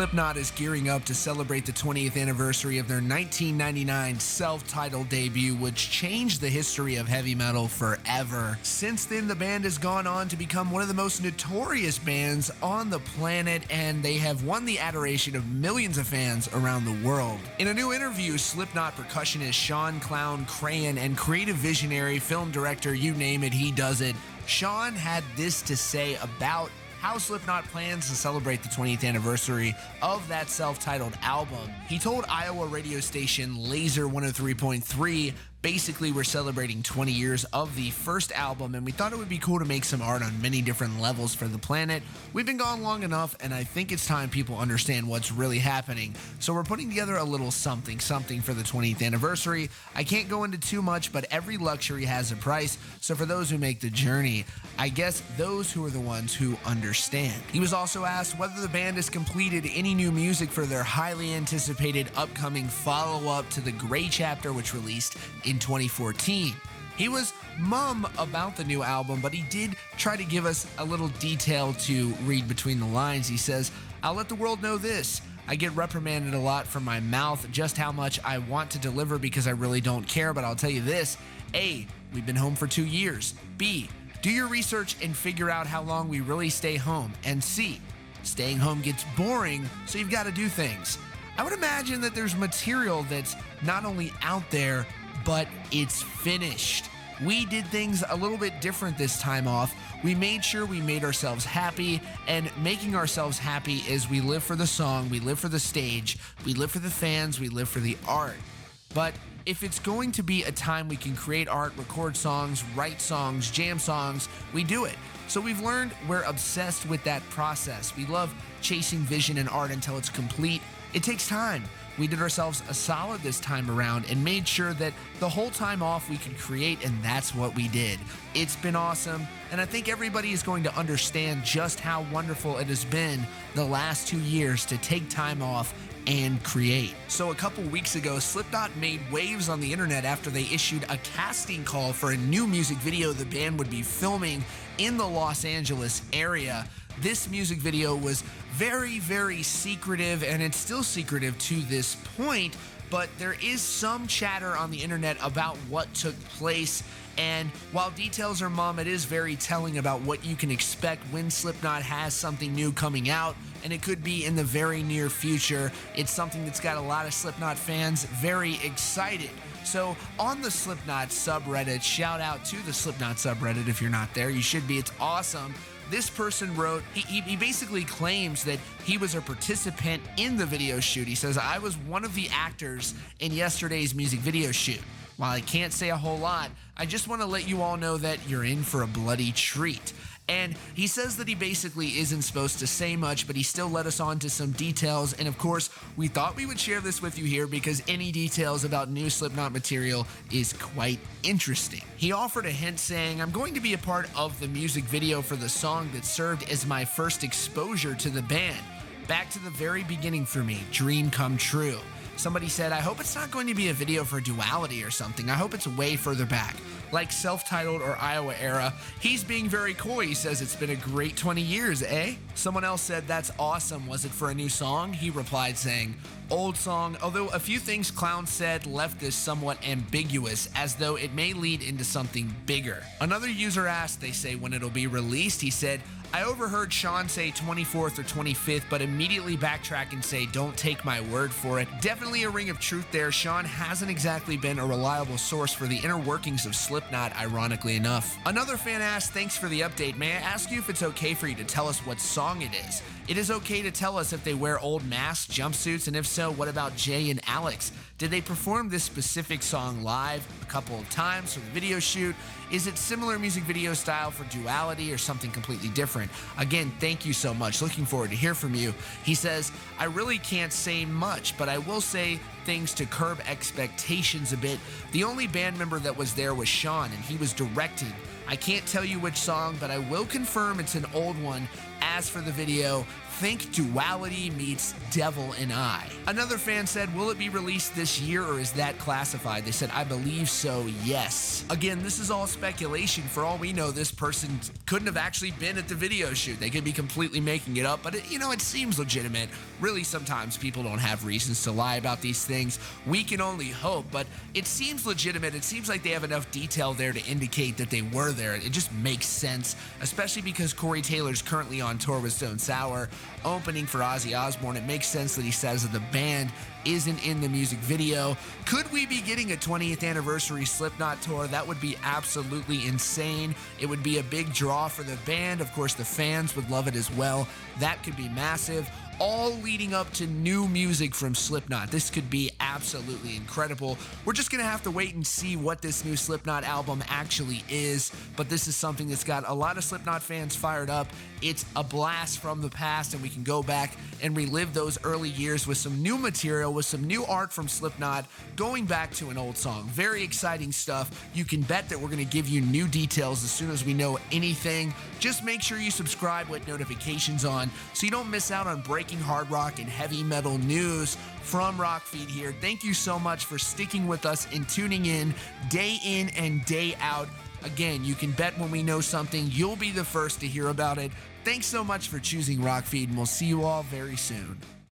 Slipknot is gearing up to celebrate the 20th anniversary of their 1999 self-titled debut, which changed the history of heavy metal forever. Since then, the band has gone on to become one of the most notorious bands on the planet, and they have won the adoration of millions of fans around the world. In a new interview, Slipknot percussionist Sean "Clown" Crahan and creative visionary, film director, you name it, he does it, Sean had this to say about how Slipknot plans to celebrate the 20th anniversary of that self-titled album. He told Iowa radio station Laser 103.3, basically, we're celebrating 20 years of the first album, and we thought it would be cool to make some art on many different levels for the planet. We've been gone long enough, and I think it's time people understand what's really happening. So we're putting together a little something for the 20th anniversary. I can't go into too much, but every luxury has a price. So for those who make the journey, I guess those who are the ones who understand. He was also asked whether the band has completed any new music for their highly anticipated upcoming follow-up to the Gray Chapter, which released in 2014. He was mum about the new album, but he did try to give us a little detail to read between the lines. He says, "I'll let the world know this. I get reprimanded a lot from my mouth just how much I want to deliver because I really don't care, but I'll tell you this. A, we've been home for 2 years. B, do your research and figure out how long we really stay home. And C, staying home gets boring, so you've got to do things." I would imagine that there's material that's not only out there, but it's finished. We did things a little bit different this time off. We made sure we made ourselves happy, and making ourselves happy is we live for the song, we live for the stage, we live for the fans, we live for the art. But if it's going to be a time we can create art, record songs, write songs, jam songs, we do it. So we've learned we're obsessed with that process. We love chasing vision and art until it's complete. It takes time. We did ourselves a solid this time around and made sure that the whole time off we could create, and that's what we did. It's been awesome, and I think everybody is going to understand just how wonderful it has been the last 2 years to take time off and create. So a couple weeks ago, Slipknot made waves on the internet after they issued a casting call for a new music video the band would be filming in the Los Angeles area. This music video was very, very secretive, and it's still secretive to this point, but there is some chatter on the internet about what took place. And while details are mum, it is very telling about what you can expect when Slipknot has something new coming out, and it could be in the very near future. It's something that's got a lot of Slipknot fans very excited. So on the Slipknot subreddit, shout out to the Slipknot subreddit if you're not there. You should be. It's awesome. This person wrote, he basically claims that he was a participant in the video shoot. He says, "I was one of the actors in yesterday's music video shoot. While I can't say a whole lot, I just want to let you all know that you're in for a bloody treat." And he says that he basically isn't supposed to say much, but he still let us on to some details. And of course, we thought we would share this with you here because any details about new Slipknot material is quite interesting. He offered a hint saying, "I'm going to be a part of the music video for the song that served as my first exposure to the band. Back to the very beginning for me, dream come true." Somebody said, "I hope it's not going to be a video for Duality or something. I hope it's way further back, like self-titled or Iowa era." He's being very coy. He says, "It's been a great 20 years, eh?" Someone else said, "That's awesome. Was it for a new song?" He replied saying, "Old song," although a few things Clown said left this somewhat ambiguous, as though it may lead into something bigger. Another user asked, they say, when it'll be released. He said, "I overheard Sean say 24th or 25th, but immediately backtrack and say, don't take my word for it." Definitely a ring of truth there. Sean hasn't exactly been a reliable source for the inner workings of Slipknot, ironically enough. Another fan asked, "Thanks for the update. May I ask you if it's okay for you to tell us what song it is? It is okay to tell us if they wear old masks, jumpsuits, and if so, what about Jay and Alex? Did they perform this specific song live a couple of times for the video shoot? Is it similar music video style for Duality or something completely different? Again, thank you so much. Looking forward to hear from you." He says, "I really can't say much, but I will say things to curb expectations a bit. The only band member that was there was Sean, and he was directing. I can't tell you which song, but I will confirm it's an old one. As for the video, think Duality meets Devil and I. Another fan said, will it be released this year or is that classified? They said, I believe so, yes. Again, this is all speculation. For all we know, this person couldn't have actually been at the video shoot. They could be completely making it up, but it seems legitimate. Really, sometimes people don't have reasons to lie about these things. We can only hope, but it seems legitimate. It seems like they have enough detail there to indicate that they were there. It just makes sense, especially because Corey Taylor's currently on tour with Stone Sour, opening for Ozzy Osbourne. It makes sense that he says that the band isn't in the music video. Could we be getting a 20th anniversary Slipknot tour? That would be absolutely insane. It would be a big draw for the band. Of course, the fans would love it as well. That could be massive. All leading up to new music from Slipknot. This could be absolutely incredible. We're just gonna have to wait and see what this new Slipknot album actually is, but this is something that's got a lot of Slipknot fans fired up. It's a blast from the past, and we can go back and relive those early years with some new material, with some new art from Slipknot, going back to an old song. Very exciting stuff. You can bet that we're gonna give you new details as soon as we know anything. Just make sure you subscribe with notifications on so you don't miss out on breaking hard rock and heavy metal news from Rockfeed here. Thank you so much for sticking with us and tuning in and day out. Again, you can bet when we know something, you'll be the first to hear about it. Thanks so much for choosing Rockfeed, and we'll see you all very soon.